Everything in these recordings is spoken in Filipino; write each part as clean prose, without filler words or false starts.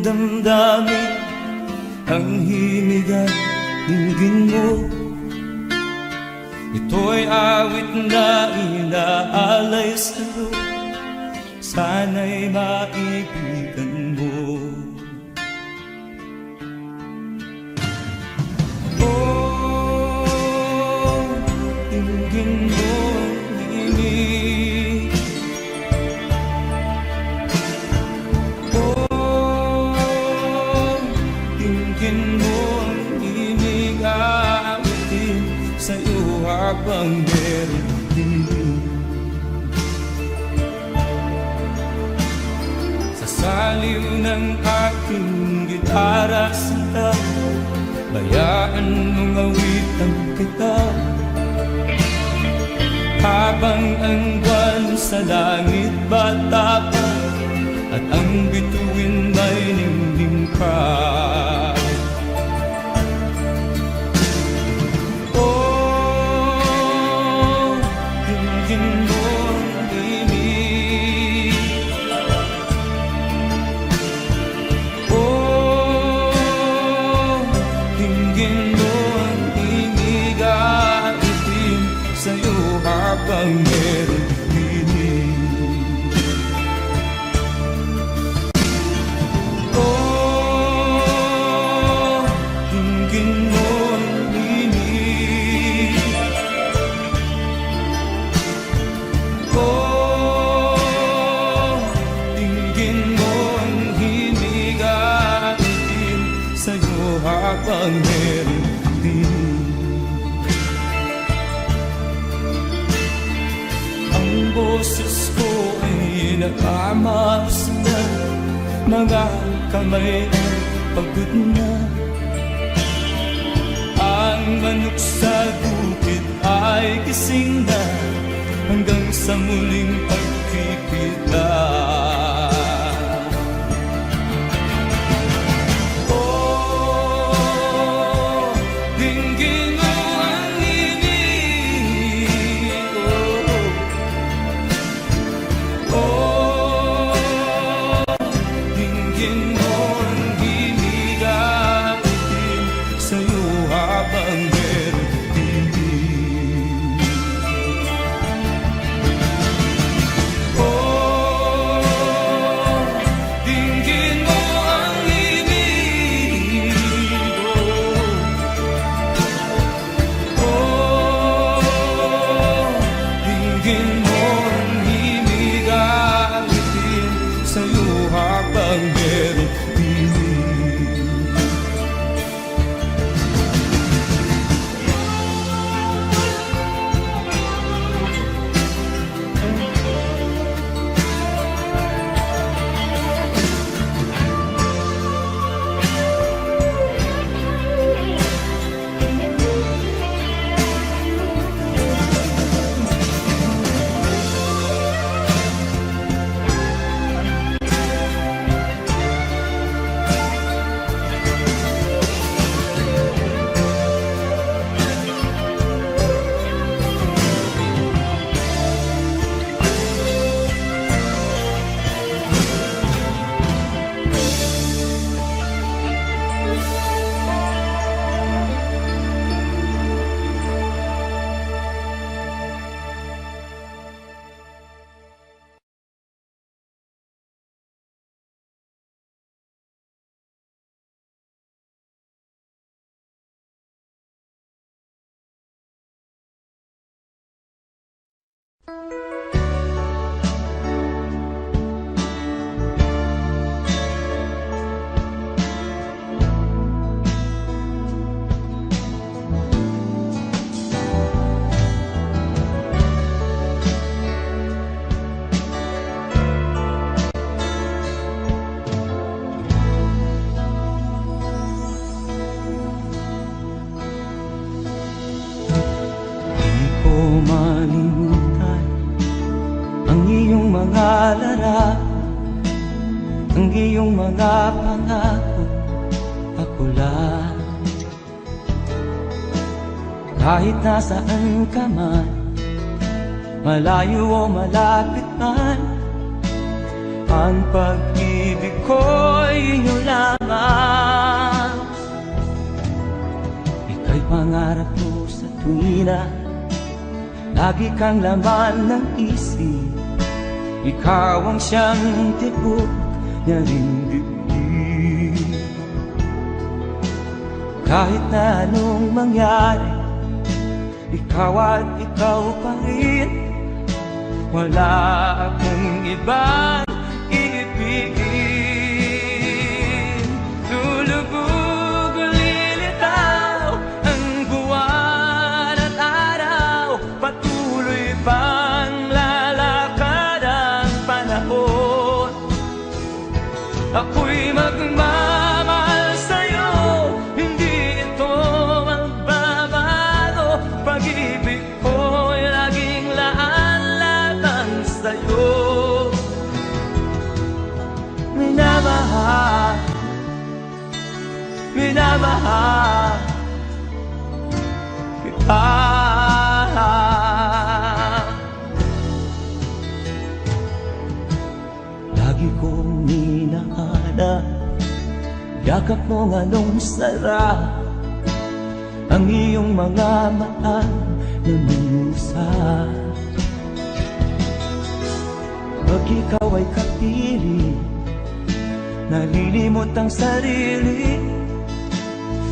damdamin ang himig at dinggin mo. Ito'y awit na inaalay sa'yo, sana'y maibigan mo. Oh, dinggin mo ang himig. Oh, dinggin mo ang himig, aawitin sa'yo habang meron din. Sa saliw ng aking gitara sinta, bayaan mong awitan kita, habang ang buwan sa langit bata pa, at ang bituin may nimlim pa. Habang meron dinig. Oh, dinggin mo ang himig. Oh, dinggin mo ang himig, aawitin sa'yo habang meron dinig. Boses ko ay nagmamaos na, mga kamay ay pagod na. Ang manok sa bukid ay gising na, hanggang sa muling pagkikita. Oh, dinggin mo ang himig. Oh, dinggin mo ang himig, aawitin sa'yo habang meron dinig. Oh, dinggin mo ang himig. Oh, dinggin mo ang himig, sa'yo habang meron dinig. Malimutan ang iyong mga larawan, ang iyong mga pangako, ako lang. Kahit nasaan ka man, malayo o malapit man, ang pag-ibig ko'y inyo lang. pangarap ko sa tuwina, lagi kang laman ng isip. Ikaw ang siyang tibok niya ring dibdib. Kahit na anong mangyari, ikaw at ikaw pa rin. Wala akong ibang iibigin. Lulubog o lilitaw ang buwan at araw, patuloy pang lalakad ang panahon. Ako'y magmamahal sa'yo, hindi ito magbabago. Pag-ibig ko'y laging laan-laan sa'yo. Minamahal, minamahal kita. Lagi kong minahana, yakap mo nga nung sarap ang iyong mga mata na minusap. Pag ikaw ay kapiling, nalilimot ang sarili.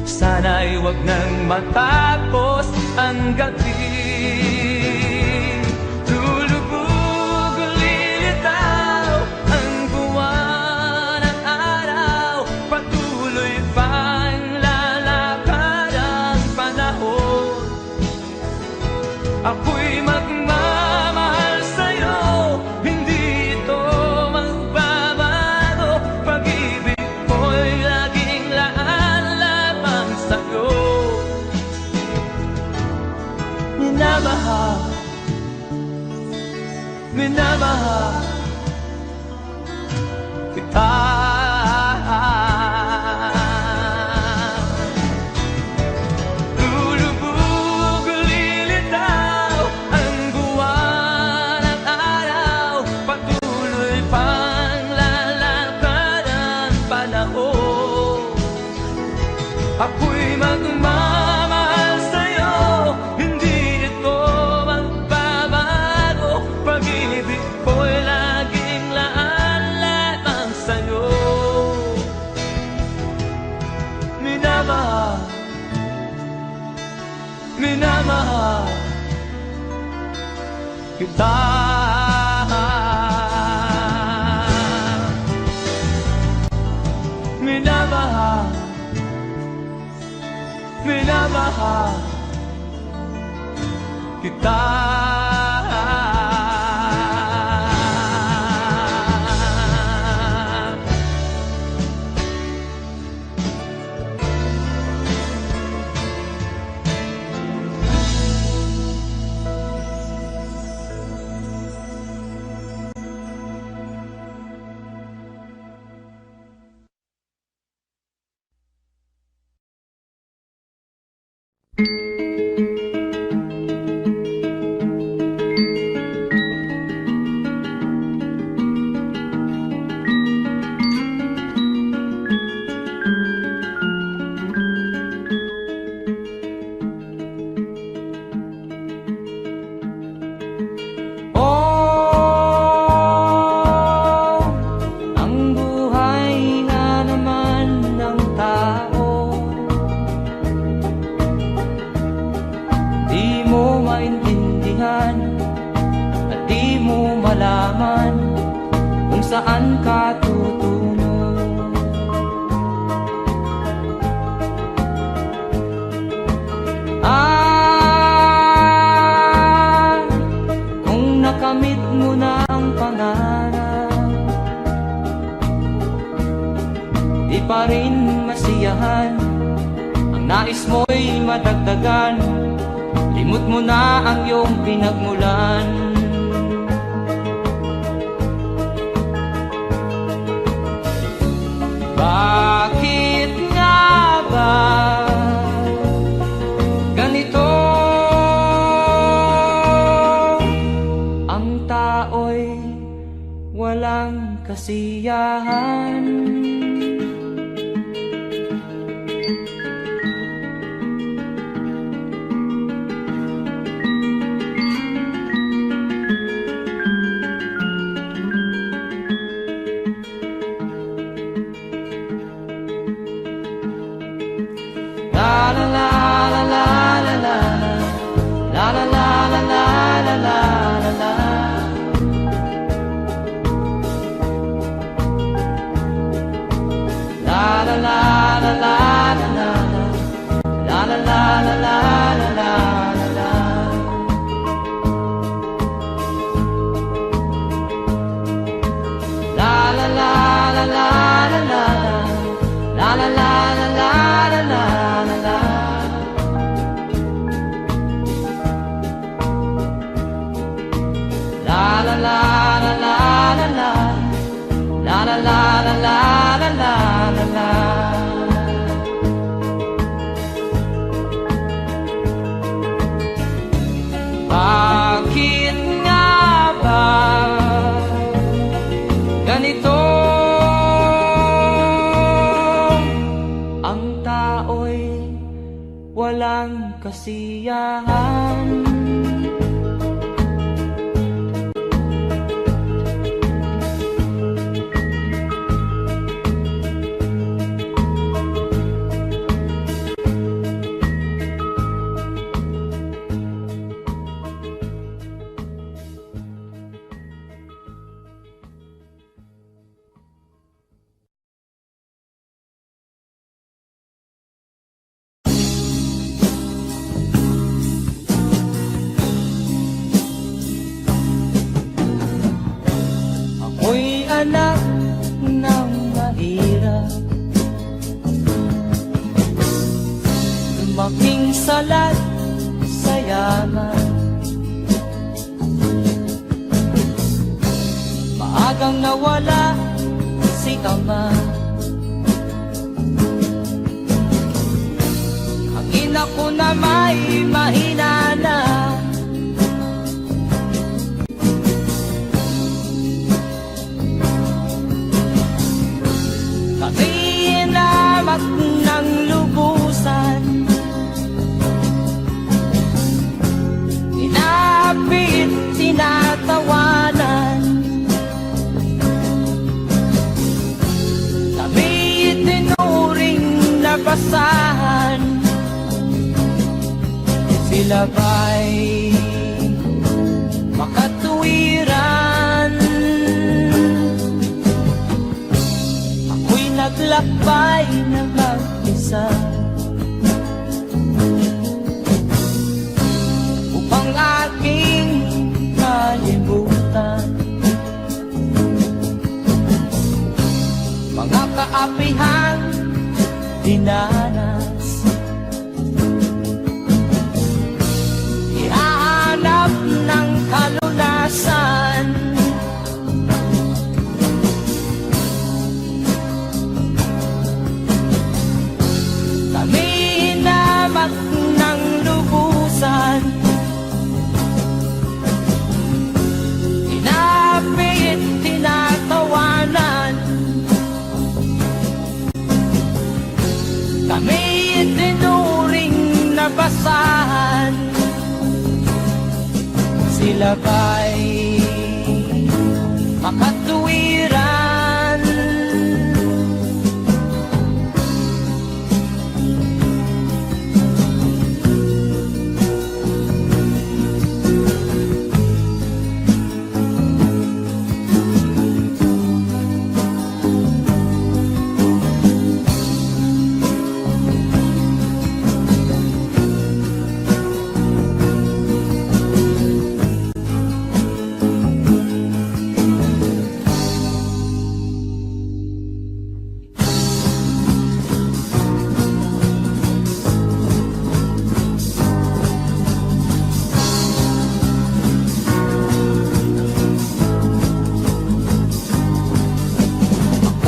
Sana'y wag nang matapos ang gabi. Lulubog o lilitaw ang buwan at araw, patuloy pang lalakad ang panahon. Ako'y magmamahal sa'yo, hindi ito magbabago. Pag-ibig ko'y laging laan lamang sa'yo. Minamahal, minamahal kita. Lulubog o lilitaw ang buwan at araw, patuloy pang lalakad ang panahon. Ako'y magmamahal sa'yo, hindi ito magbabago. Pag-ibig ko'y laging laan lamang sa'yo. Minamahal, minamahal kita. Minamahal, minamahal kita. Saan ka tutungo? Kung nakamit mo na ang pangarap, di pa rin masiyahan. Ang nais mo'y madagdagan, limot mo na ang iyong pinagmulan. Bakit nga ba ganito? Ang tao'y walang kasiyahan. la la la la la. La la la la la la la. La la la la la la la la. La la la la la la la. La la la la la la la la la. Bakit nga ba ganito? Ang tao'y walang kasiyahan. Ako'y anak ng mahirap, lumaking salat sa yaman. Maagang nawala si ama, ang ina ko na may mahina na. Inamat ng lubusan, inapit, tinatawanan, kami itinuring na basahan. Sila ba'y makatuwiran? Naglakbay na mag-isa upang aking kalimutan mga kaapihang dinanas. Ihahanap ng kalunasan, ng lubusan, inapit, tinatawanan, kami itinuring na basahan. Sila ba'y makatuwiran?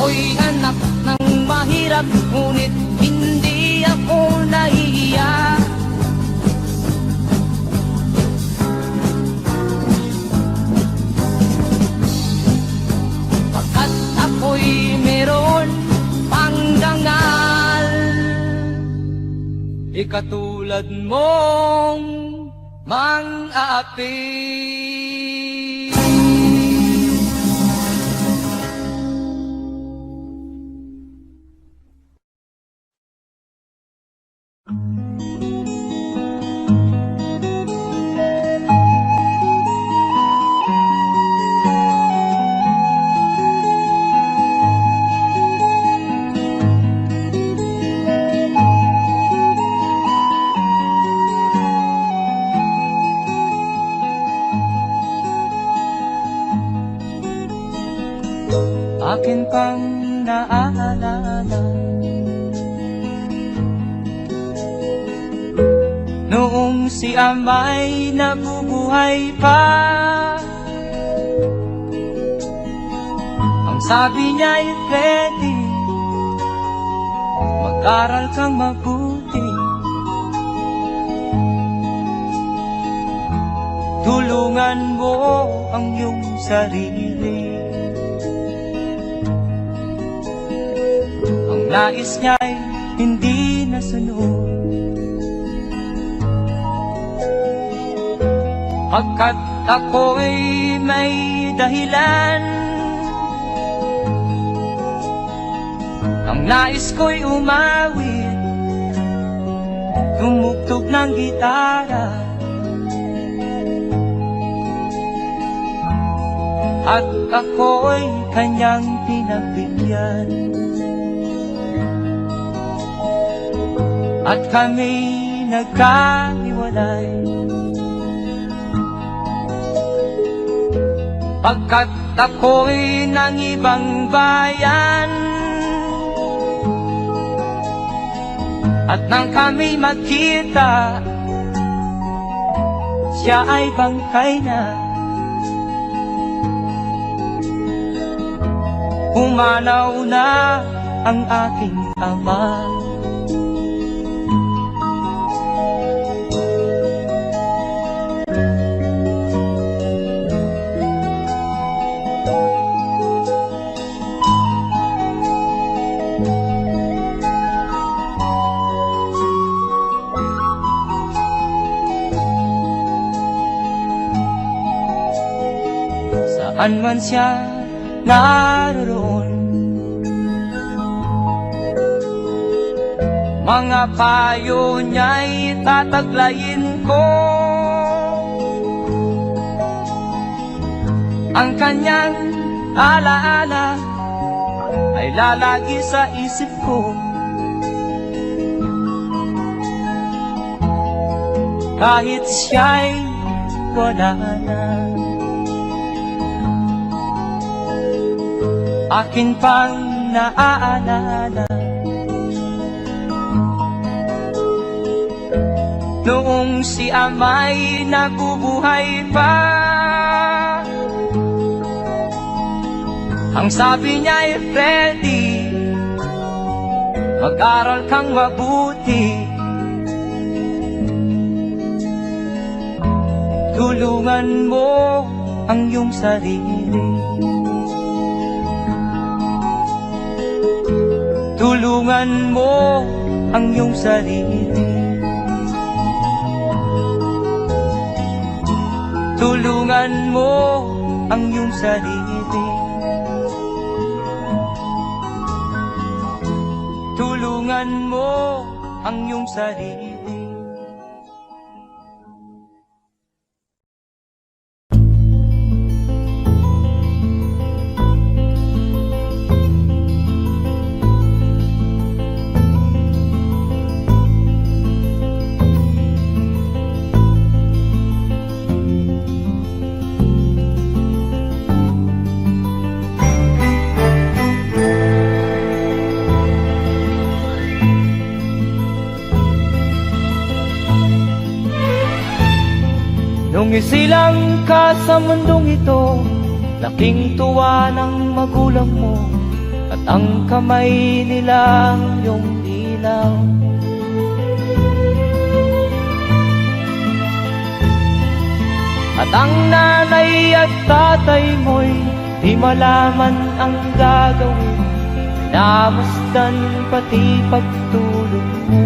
Ako'y anak ng mahirap, ngunit hindi ako nahihiya. Pagkat ako'y meron panggangal, ikatulad mong mang-aapi. Noong si ama'y nabubuhay pa, ang sabi niya'y Freddy, mag-aral kang mabuti, tulungan mo ang iyong sarili. Ang nais niya'y hindi nasunod, pagkat ako'y may dahilan. Ang nais ko'y umawit, tumugtog ng gitara, at ako'y kanyang pinagbigyan. At kami nagkahiwalay, pagkat ako'y ng ibang bayan. At nang kami magkita, siya ay bangkay na. Pumanaw na ang aking ama. Saan man siya naroon, mga payo niya'y tataglayin ko. Ang kanyang alaala ay lalagi sa isip ko, kahit siya'y wala na. Akin pang naaalala noong si ama'y nabubuhay pa, ang sabi niya'y Freddy, mag-aral kang mabuti, tulungan mo ang iyong sarili. Tulungan mo ang iyong sarili. Tulungan mo ang iyong sarili. Tulungan mo ang iyong sarili. Nung isilang ka sa mundong ito, laking tuwa ng magulang mo, at ang kamay nila ang iyong ilaw. At ang nanay at tatay mo'y di malaman ang gagawin, namasdan pati pagtulog mo.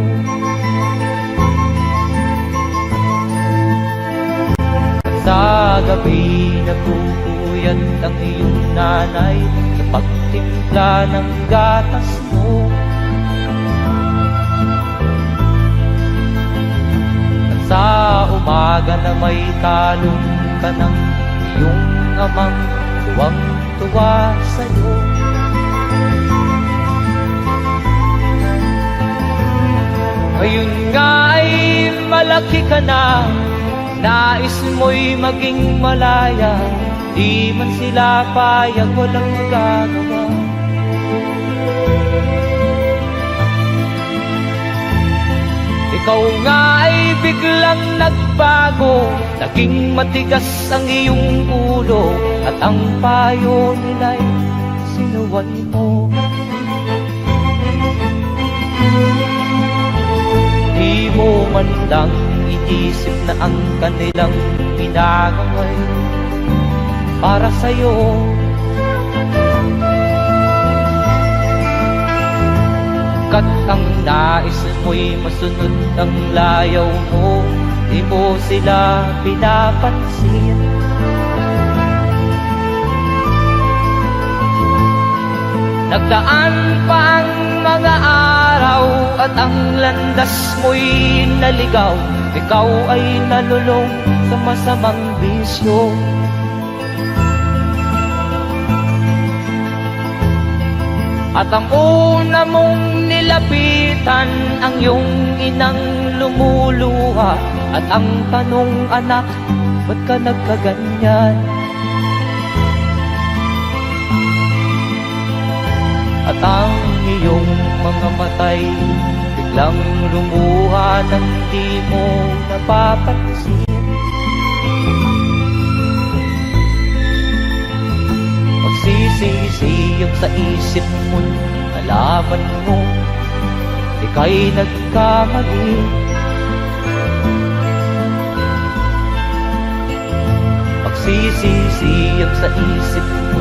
Sa gabi nagpupuyat ang iyong nanay sa pagtimpla ng gatas mo. At sa umaga na may talong ka ng iyong amang tuwang-tuwa sa'yo. Ngayon nga ay malaki ka na, nais mo'y maging malaya, di man sila payag, walang magagawa. Ikaw nga ay biglang nagbago, naging matigas ang iyong ulo, at ang payo nila'y sinuway mo. Di mo man lang inisip na ang kanilang pinagaway para sa'yo. Kat ang nais mo'y masunod ang layaw mo, di mo sila pinapansin. Nagdaan pa ang mga araw at ang landas mo'y naligaw, ikaw ay nalulong sa masamang bisyo. At ang una mong nilapitan, ang iyong inang lumuluha, at ang tanong, anak, ba't ka nagkaganyan? At ang iyong mga matay biglang lumuha nang di mo napapansin. Magsisisiyang sa isip mo, nalaman mo ika'y nagkamali. Magsisisiyang sa isip mo,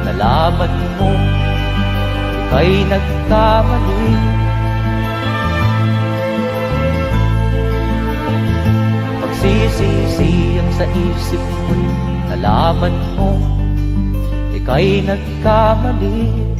nalaman mo ika'y nagkamali. Magsisisiyang sa isip mo, nalaman mo ika'y nagkamali.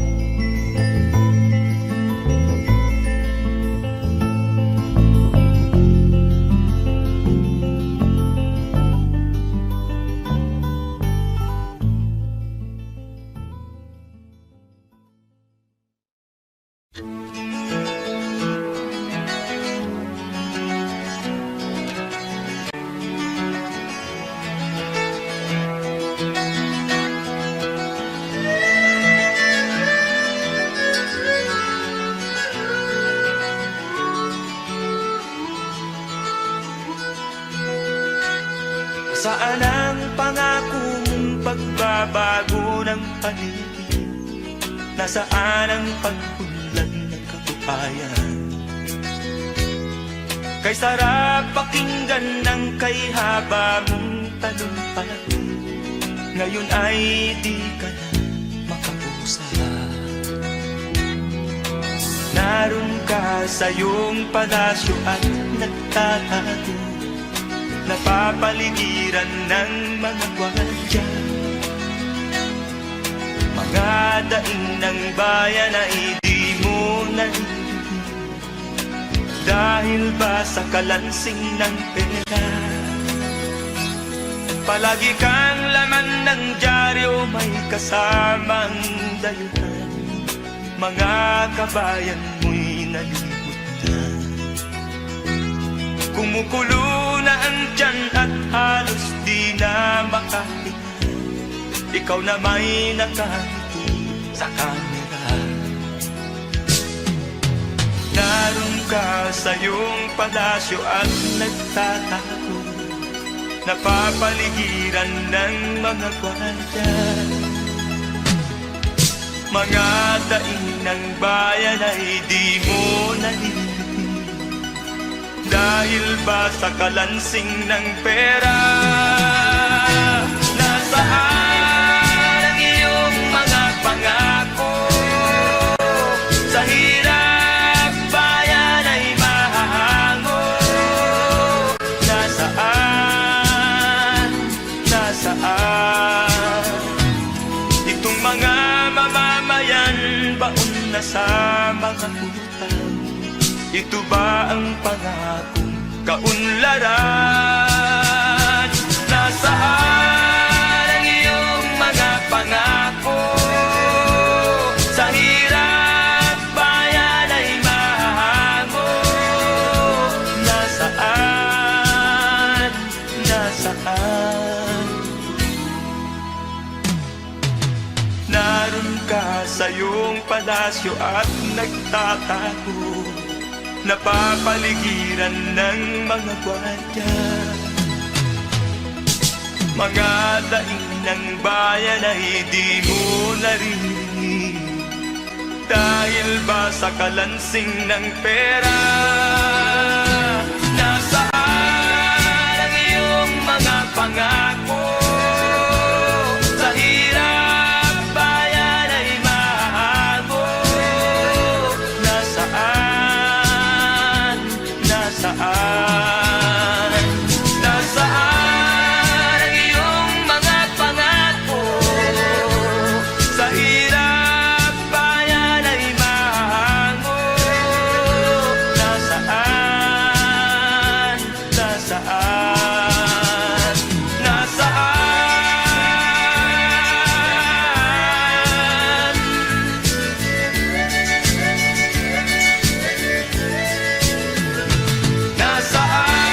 Saan ang pangako mong pagbabago ng paligid? Nasaan ang pagpunlan ng kabuhayan? Kay sarap pakinggan ng kay haba mong talumpati, ngayon ay di ka na makausap. Naroon ka sa iyong palasyo at nagtatago, napapaligiran ng mga gwardiya. Mga daing ng bayan na hindi mo narinig, dahil ba sa kalansing ng pera? Palagi kang laman ng dyaryo, may kasamang dayuhan. Mga kabayan mo'y nalimot na. Kumukulo na ang tiyan at halos di na makahinga, ikaw na may nakangiti sa kamera. Naroon ka sa iyong palasyo at nagtatago, napapaligiran ng mga gwardiya. Mga daing ng bayan ay di mo narinig, dahil ba sa kalansing ng pera? Nasaan ang iyong mga pangako? Sa hirap bayan ay mahahango. Nasaan? Nasaan? Itong mga mamamayan, baon na sa mga utang. Ito ba ang pangakong kaunlaran? Nasaan ang iyong mga pangako? Sa hirap bayan ay mahango. Nasaan? Nasaan? Naroon ka sa iyong palasyo at nagtatago, napapaligiran ng mga gwardiya. Mga daing ng bayan ay di mo naririnig, dahil ba sa kalansing ng pera? Nasaan ang iyong mga pangako? Sa hirap bayan ay mahago. Nasaan? Nasaan? Nasaan ang iyong mga pangako? Sa hirap bayan ay mahango. Nasaan? Nasaan? Nasaan? Nasaan?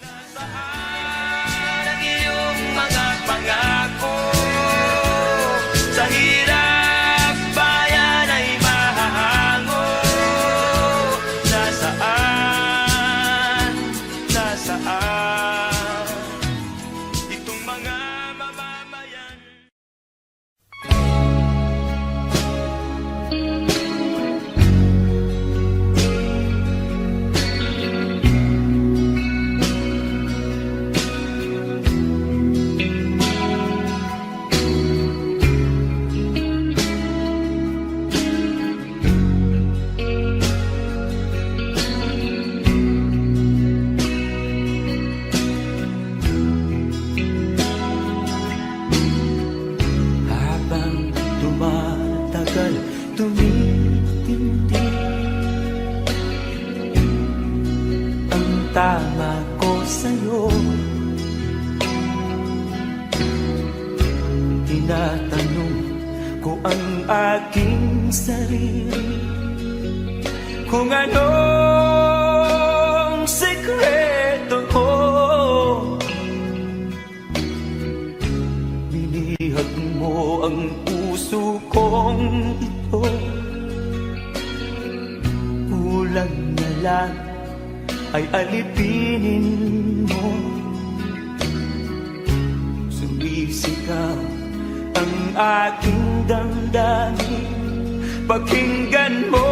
Nasaan ang iyong mga pangako? Sa hirap bayan ay mahahango. Nasaan? Nasaan? Itong mga mamamayan. Habang tumatagal, tumitindi ang tama ko sa'yo. Tinatanong ko ang aking sarili kung anong sekreto ko. Binihag mo ang puso kong ito, kulang na lang ay alipinin mo. Sumisigaw ang aking damdamin, pakinggan mo.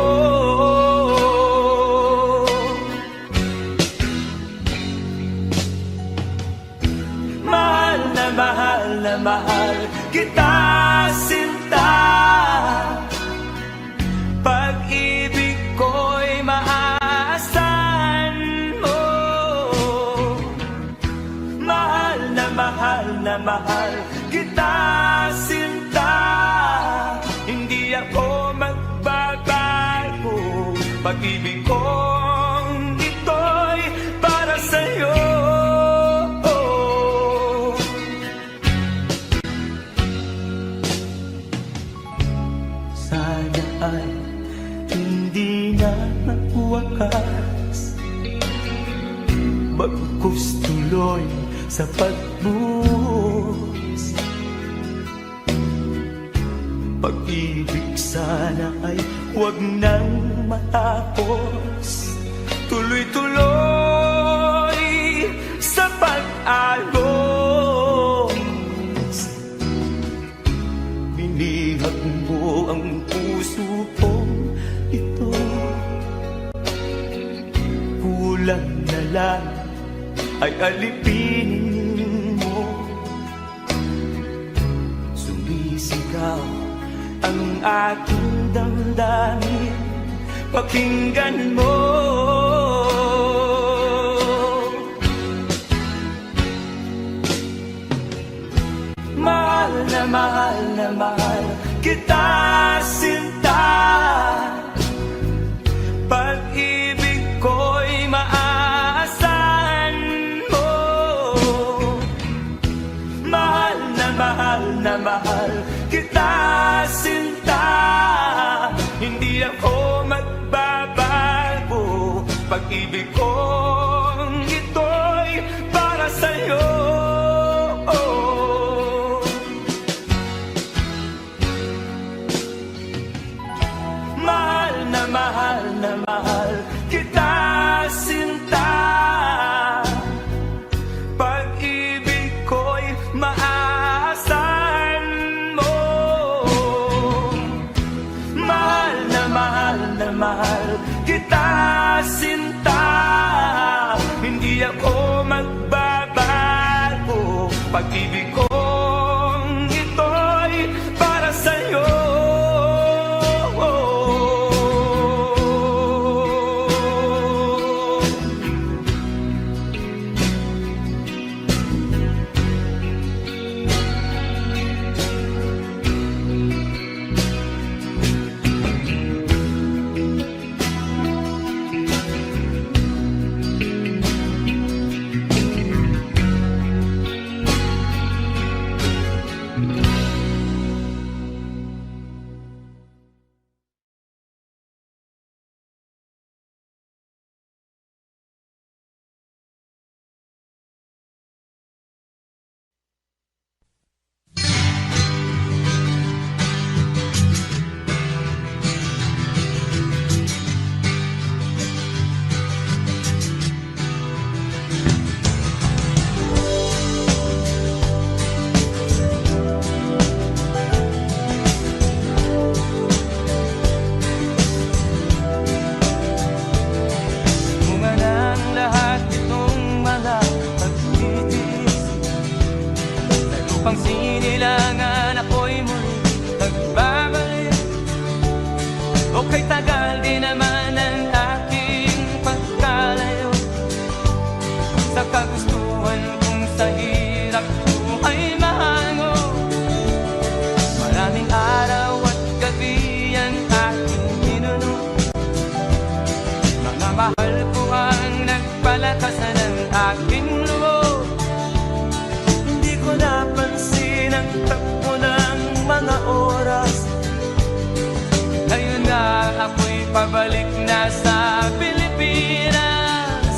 Mahal na mahal na mahal kita, sinta. Pag-ibig ko'y maaasahan mo. Mahal na mahal kita, sinta. Hindi ako magbabago. Pag-ibig kong ito'y para sa'yo. Sana ay hindi na magwakas, bagkus tuloy sa pagbuhos. Pag-ibig sana ay huwag nang matapos, tuloy-tuloy sa pag-agos. Binihag mo ang puso kong ito, kulang na lang ay alipinin mo. Sumisigaw ang aking damdamin, pakinggan mo. Mahal na mahal kita, sinta. Pag-ibig ko'y maaasahan mo. Mahal na mahal kita, sinta. Hindi ako magbabago. Pag-ibig kong ito'y para sa'yo. Mahal na mahal na mahal kita, sinta. Pag-ibig ko'y maaasahan mo. Mahal na mahal na mahal kita, sinta. Hindi ako magbabago. Pag-ibig kong ito'y para sa'yo. Pangsilangan ako'y muli nagbabalik. Okay, tagal din naman ang aking pagkalayo sa kagustuhan kong sa hirap buhay mahango. Maraming araw at gabi ang aking ninuno. Mga mahal ko ang nagpalakasan ng aking loob. Hindi ko napansin ang takbo ng mga oras. Ngayon nga ako'y pabalik na sa Pilipinas.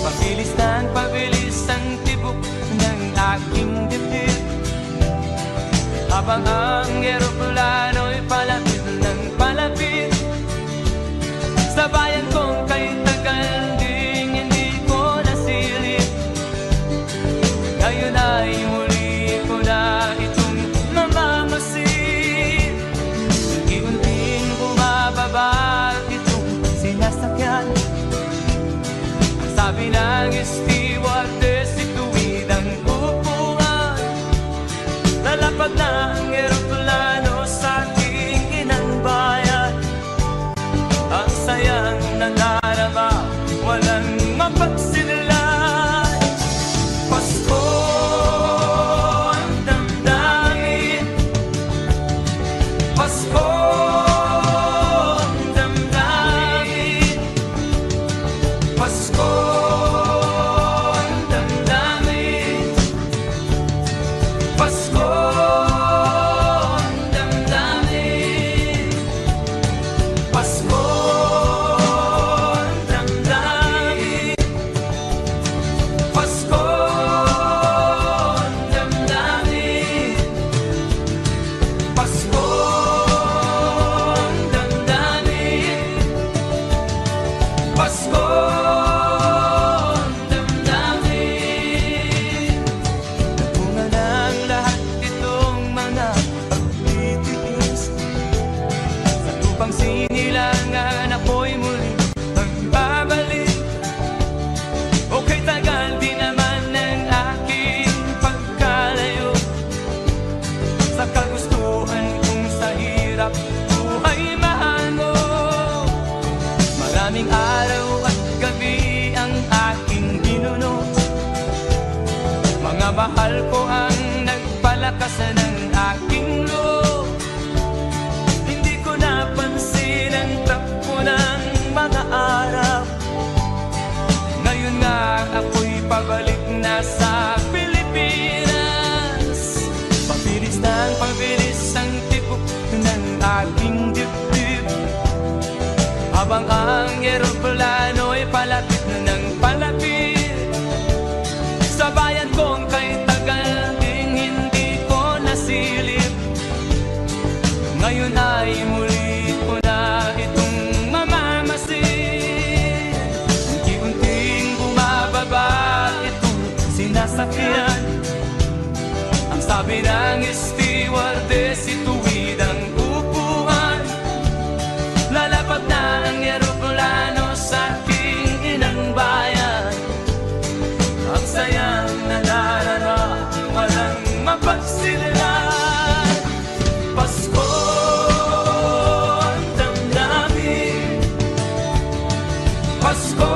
Pabilis ng pabilis ang tibok ng aking dibdib, habang ang eroplano'y palapit ng palapit sa bayan kong kay tagal ding hindi ko nasilip. Ngayon ay muli ko na itong mamamasid. Unti-unting bumababa itong sinasakyan. Ang sabi ng stewardess, ituwid ang upuan. Lalapag na ang eroplano sa aking inang bayan. Ang sayang nangarama, walang mapagsinilay. Pasko ang damdamin, Pasko ang damdamin, Pasko ang damdamin, Pasko ang damdamin, Pasko ang damdamin, Pasko ang damdamin, Pasko ang damdamin, Pasko ang damdamin. Bunga ng lahat itong mga pagtitiis. Sa lupang sinilangan ako'y muli magbabalik. Okay, tagal din naman ng aking pagkalayo sa kagustuhan kong sa hirap buhay mahango. Maraming araw at gabi ang aking ginuno. Mga mahal ko ang nagpalakasan ng aking loob. Hindi ko napansin ang takbo ng mga araw. Ngayon nga ako'y pabalik na sa Pilipinas. Pabilis ng pabilis ang tibok ng aking dibdib, habang ang eroplano'y palapit Sabi ng stewardess, ituwid ang upuan. Lalapag na ang eroplano sa aking inang bayan. Ang sayang nadarama, walang mapagsilan. Pasko ang damdamin, Pasko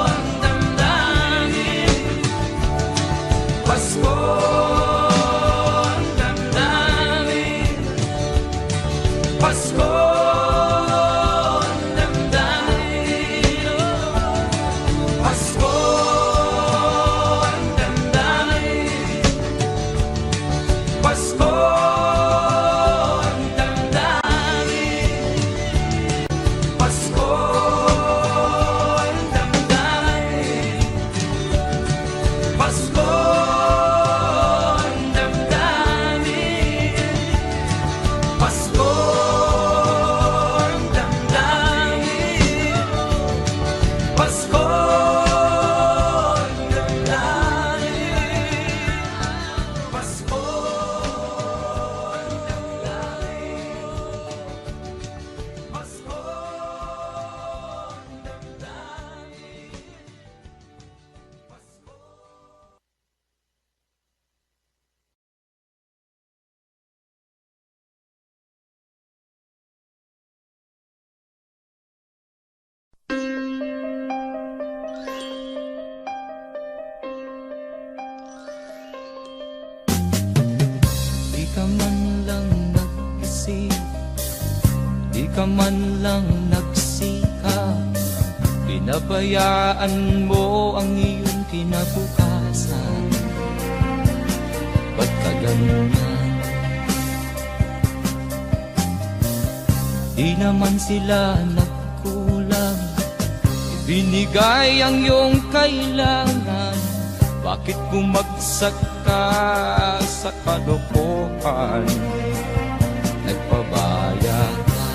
ang damdamin, Pasko ang damdamin, Pasko ang damdamin, Pasko ang damdamin, Pasko ang damdamin, Pasko ang damdamin, Pasko ang damdamin, Pasko ang damdamin, Pasko ang damdamin, Pasko ang damdamin, Pasko ang damdamin, Pasko. Di ka man lang nag-isip, di ka man lang nagsikap, pinabayaan mo ang iyong kinabukasan. Ba't ka ganyan? Di naman sila nagkulang, ibinigay ang iyong kailangan. Bakit bumagsak ka sa kalokohan? Nagpabaya ka,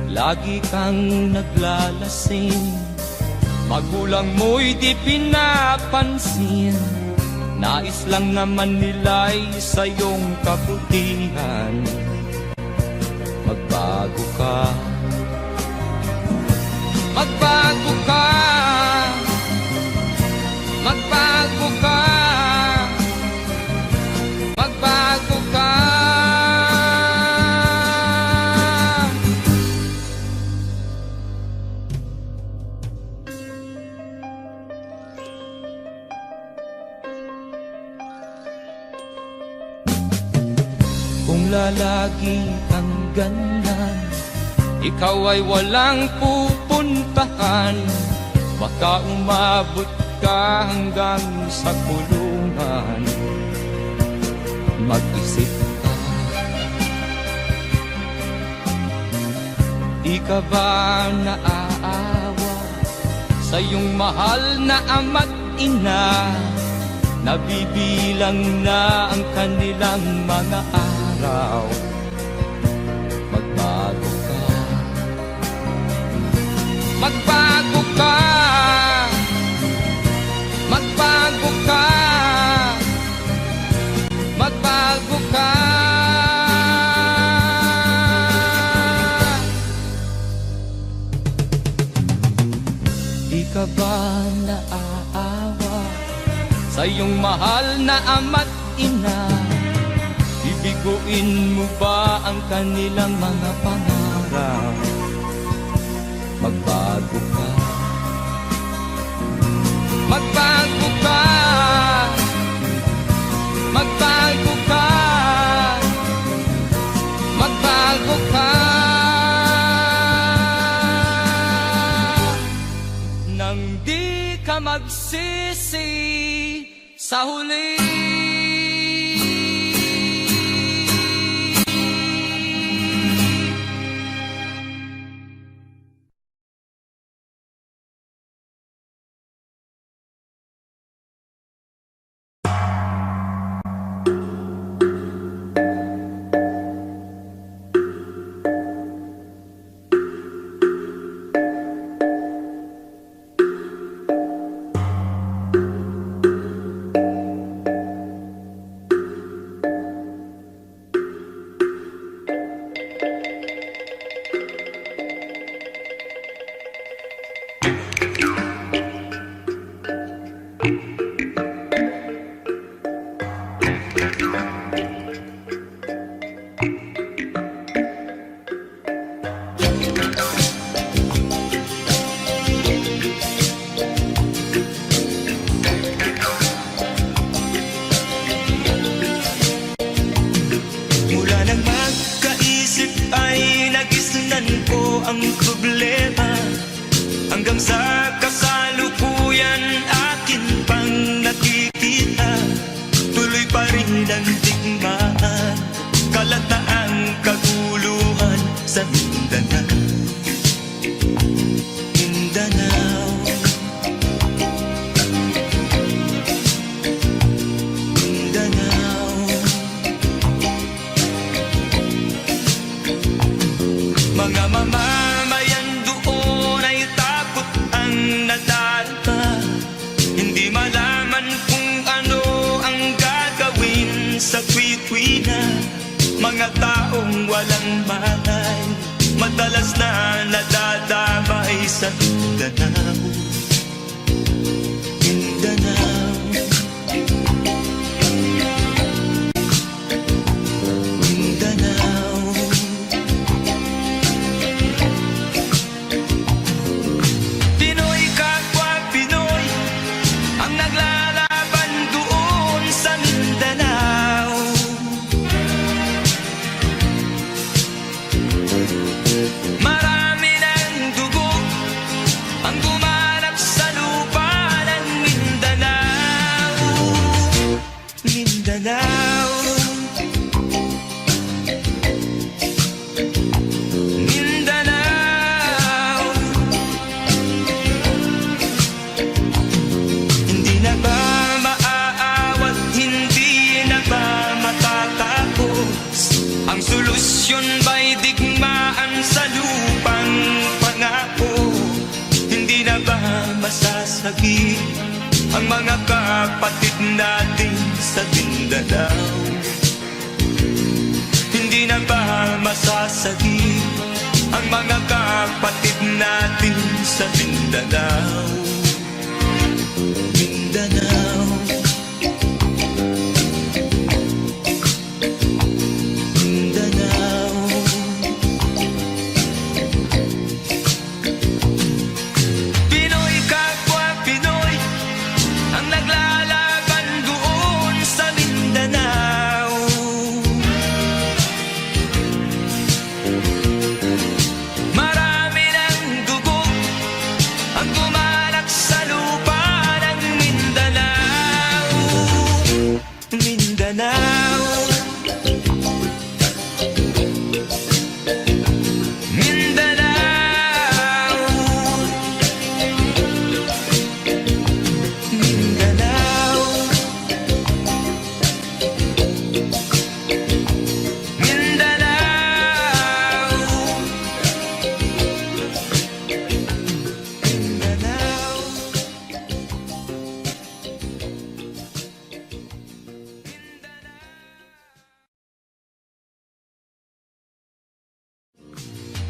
lagi kang naglalasing, magulang mo'y di pinapansin. Nais lang naman nila'y sa iyong kabutihan. Magbago ka, magbago ka, magbago ka, magbago ka. Kung lalagi kang ganyan, ikaw ay walang pupuntahan. Baka umabot ka hanggang sa kulungan. Mag-isip ka, di ka ba naaawa sa iyong mahal na ama't ina? Nabibilang na ang kanilang mga araw. Magbago ka, magbago ka, magbago ka, magbago ka. Di ka ba naaawa sa iyong mahal na ama't ina? Bibiguin mo ba ang kanilang mga pangarap? Magbago ka, magbago ka, magbago ka, magbago ka. Nang di ka magsisi sa huli. ang problema, hanggang sa kasalukuyan akin pang nakikita. Tuloy pa rin ang digmaan, kalat na ang kaguluhan sa Mindanao. Mindanao, Mindanao. Mga mamamayan doon ay takot ang nadarama, hindi malaman kung ano ang gagawin sa tuwi-tuwi. Mga taong walang malay, madalas na nadadamay sa Mindanao. Mindanao, Mindanao. Pinoy kapwa Pinoy ang naglalaban doon sa Mindanao. Marami ng dugo ang gumanap sa lupa ng Mindanao. Mindanao, Mindanao. Hindi na ba maaawat, hindi na ba matatapos? Ang solusyon ba'y digmaan sa lupang pangako? Hindi na ba masasagi ang mga kapatid natin sa Mindanao? Hindi na ba masasagi ang mga kapatid natin sa Mindanao? Mindanao, Mindanao. Pinoy kapwa Pinoy ang naglalaban doon sa Mindanao. Marami ng dugo ang gumanak sa lupa ng Mindanao. Mindanao, Mindanao, Mindanao,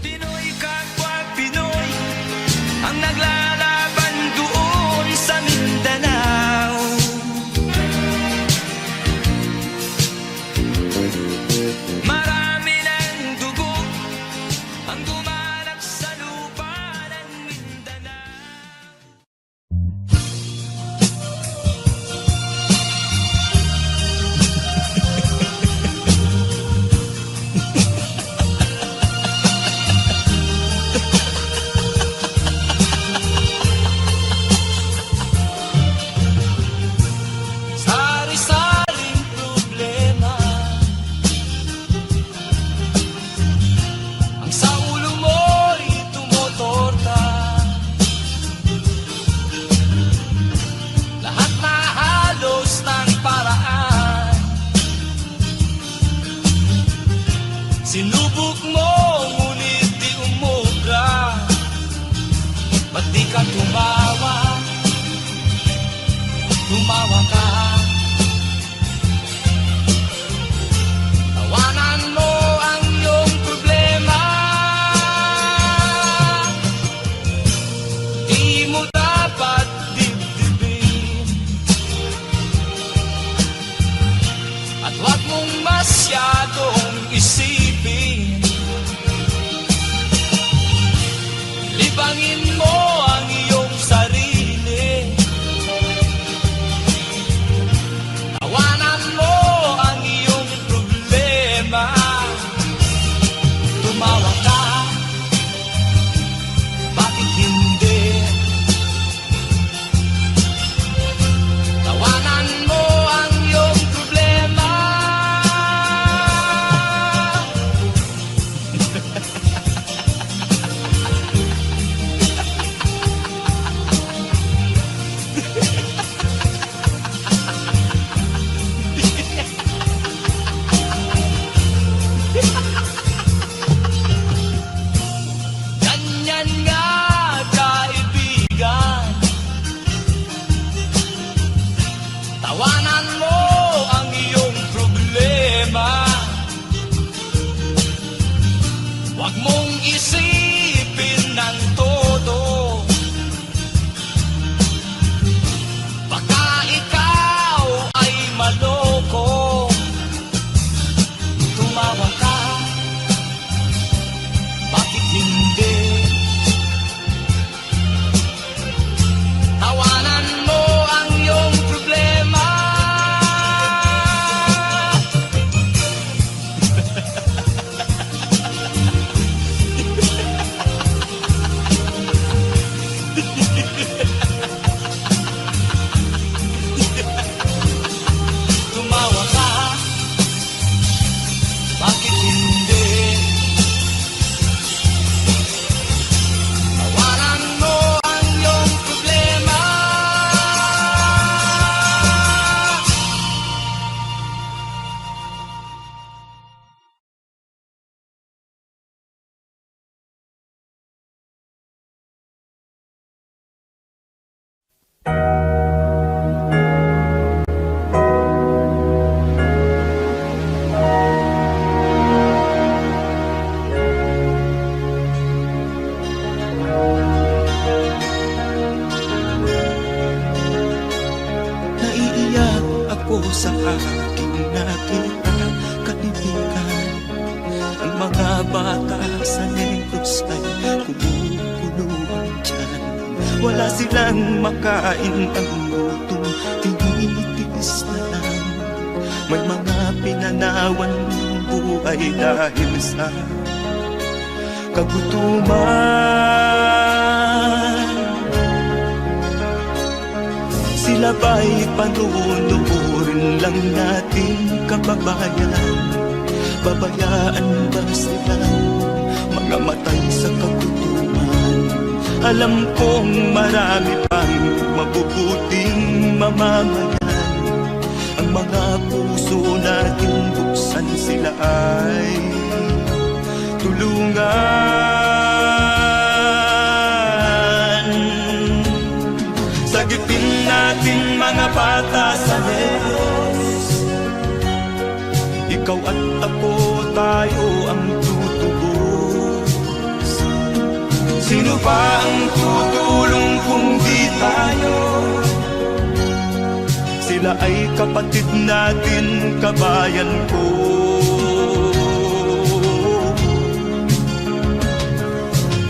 Pinoy kapwa Pinoy ang naglalaban doon sa Mindanao. Marami ng dugo ang gumanak sa lupa ng Mindanao. Sari-saring problema ang sa ulo mo'y tumutorta. Lahat na halos ng paraan, sinubok mo ngunit di umubra. Ba't di ka tumawa? Tumawa ka. Tawanan mo ang iyong problema. Di mo dapat dibdibin, at huwag mong masyadong isipin. Libangin mo ang iyong sarili. isipin ng todo. Baka ikaw ay maloko. Tumawa ka, bakit hindi? Tawanan mo ang iyong problema. Tumawa ka, bakit hindi? Tawanan mo ang iyong problema. Naiiyak ako sa aking nakita, kaibigan. Ang mga bata sa Negros ay kumukulong dyan. Wala silang makain, ang gutom tinitiis na lang. May mga pinanawan ng buhay dahil sa kagutuman. Sila ba'y panunurin lang natin, kababayan? Babayaan ba silang mga matay sa kagutuman? Alam kong marami pang mabubuting mamamayan. Ang mga puso natin buksan, sila ay tulungan. Sagipin natin mga bata sa Negros. Ikaw at ako, tayo ang tutubos. Sino pa ang tutulong kung di tayo? Sila ay kapatid natin, kabayan ko.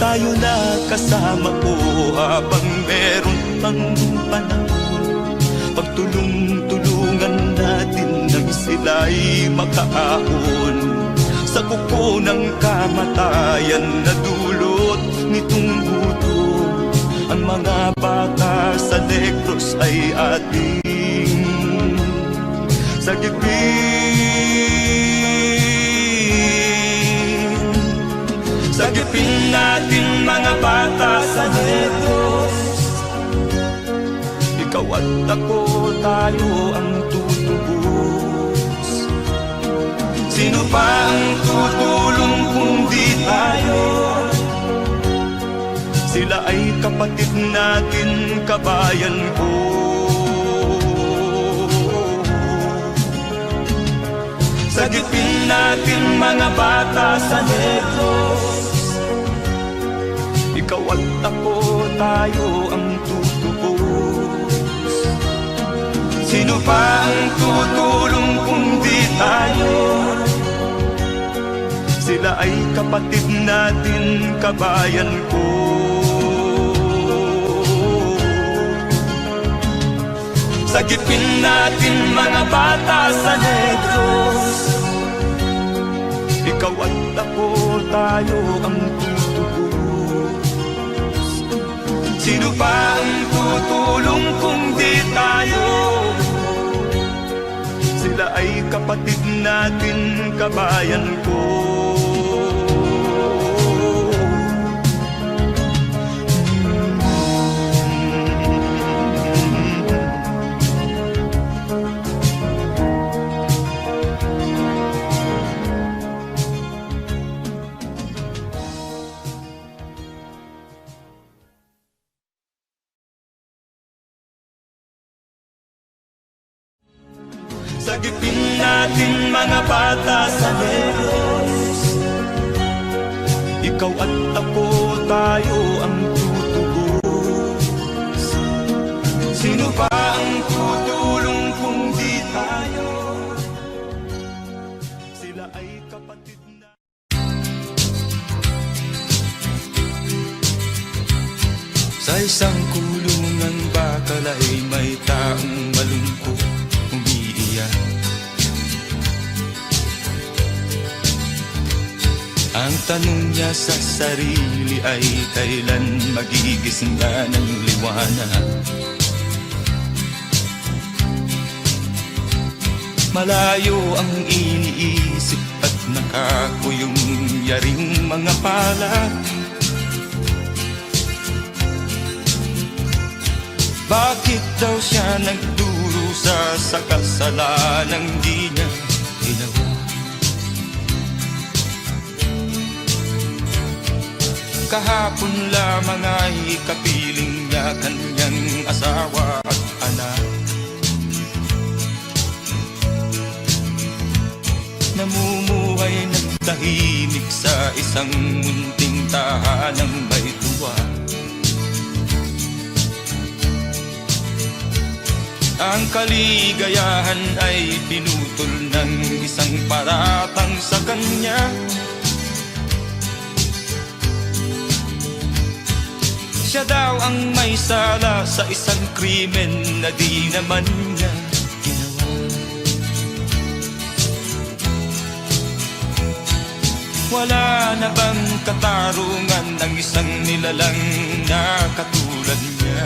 Tayo na kasama ko habang meron pang panahon. Pagtulong-tulungan natin nang sila'y makaahon sa kuko ng kamatayan na dulot nitong gutom. Ang mga bata sa Negros ay ating sagipin. Sagipin natin mga bata sa Negros. Ikaw at ako, tayo ang tutubos. Sino pa ang tutulong kung di tayo? Sila ay kapatid natin, kabayan ko. Sagipin natin mga bata sa Negros. Ikaw at ako, tayo ang tutubos. Sino pa ang tutulong kung di tayo? Sila ay kapatid natin, kabayan ko. Sagipin natin mga bata sa Negros. Ikaw at ako, tayo ang tutubos. Sino pa ang tutulong kung di tayo? Sila ay kapatid natin, kabayan ko. Sagipin natin mga bata sa Negros. ikaw at ako, tayo ang tutubos. Sino pa ang tutulong kung di tayo? Sila ay kapatid na. Sa isang kulungan bakal ay may taong malungkot umiiyak. Ang tanong niya sa sarili ay kailan magigising na ng liwanag. Malayo ang iniisip at nakakuyong yaring mga palad. Bakit daw siya nagdurusa sa kasalanang di niya ginawa? Kahapon lamang ay kapiling niya kanyang asawa at anak. Namumuhay ng tahimik sa isang munting tahanang may tuwa. Ang kaligayahan ay pinutol ng isang paratang sa kanya. Siya daw ang may sala sa isang krimen na di naman niya ginawa. Wala na bang katarungan ng isang nilalang na katulad niya?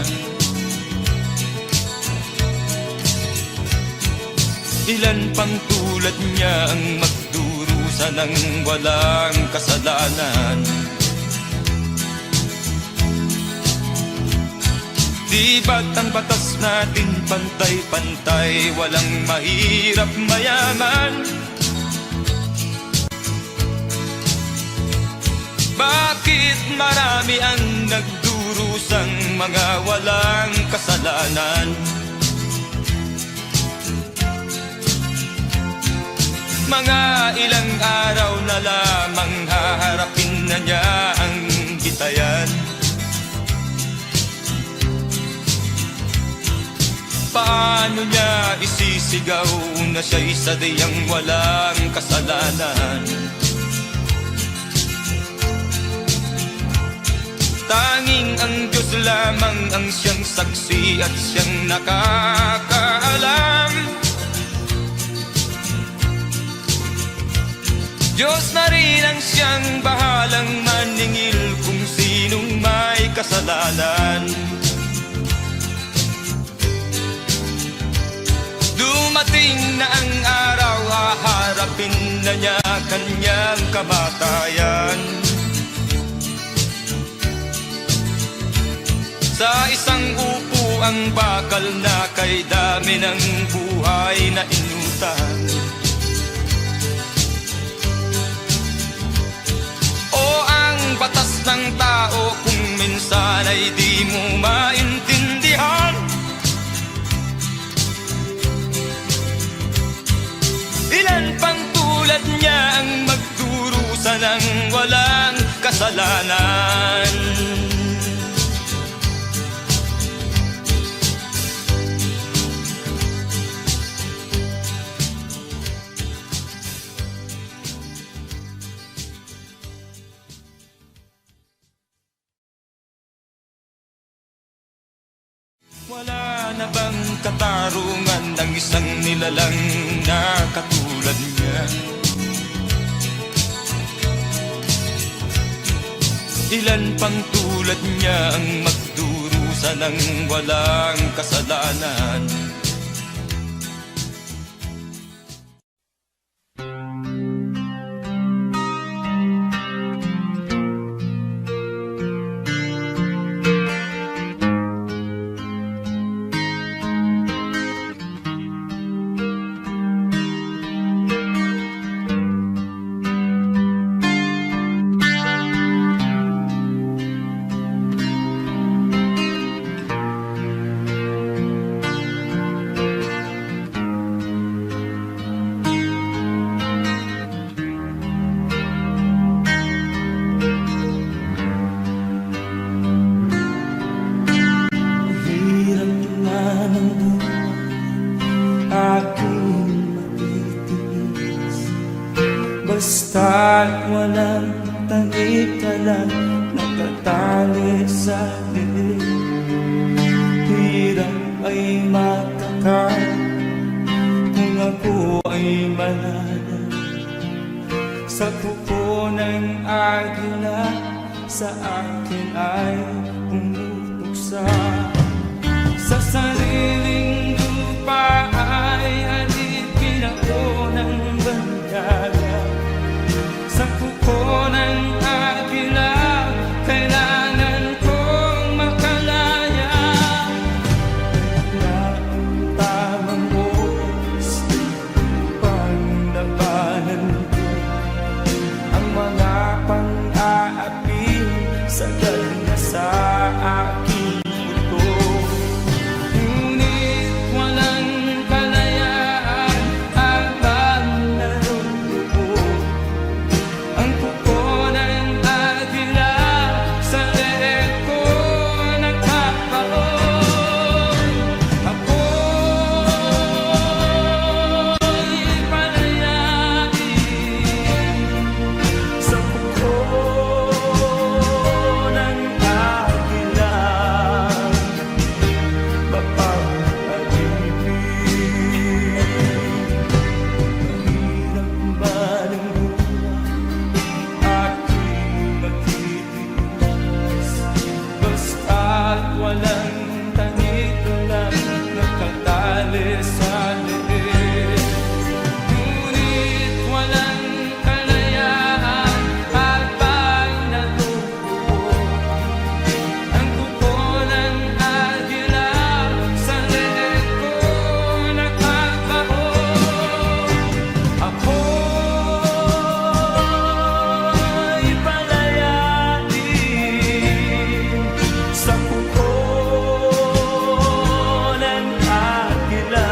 Ilan pang tulad niya ang magdurusa ng walang kasalanan? Di ba't ang batas natin pantay-pantay, walang mahirap mayaman? Bakit marami ang nagdurusang mga walang kasalanan? Mga ilang araw na lamang haharapin na niya ang bitayan. Paano niya isisigaw na siya'y sadyang walang kasalanan? Tanging ang Diyos lamang ang siyang saksi at siyang nakakaalam. Diyos na rin ang siyang bahalang maningil kung sinong may kasalanan. Dumating na ang araw, haharapin na niya kanyang kamatayan. Sa isang upo ang bakal na kay dami ng buhay na inutang. Batas ng tao kung minsan ay di mo maintindihan. Ilan pang tulad niya ang magdurusa ng walang kasalanan? Wala na bang katarungan ng isang nilalang na katulad niya? Ilan pang tulad niya ang magdurusa ng walang kasalanan? basta't walang tanik ka lang nakatali sa liig. Hirap ay matakal kung ako ay manalo sa kuko ng agila, sa akin ay pumupuksa. Sa sariling lupa ay alipin ako ng bandaga. Sa kuko ng agila, kailangan kong makalaya. Na ang tamang oras upang labanan ko ang mga pang-aapi sa na sa aking ito. Ngunit walang kalayaan habang naroon ang kuko ng agila sa leeg ko nagkakaroon. Ako'y palayain sa kuko ng agila, mapapag-ibig. Mahirap ba ng aking magtitiis, basta't walang tanik lang nakatali sa liig. Ngunit walang kalayaan habang naroon ang kuko ng agila sa leeg ko nagkakaroon. Ako'y palayain sa kuko ng agila,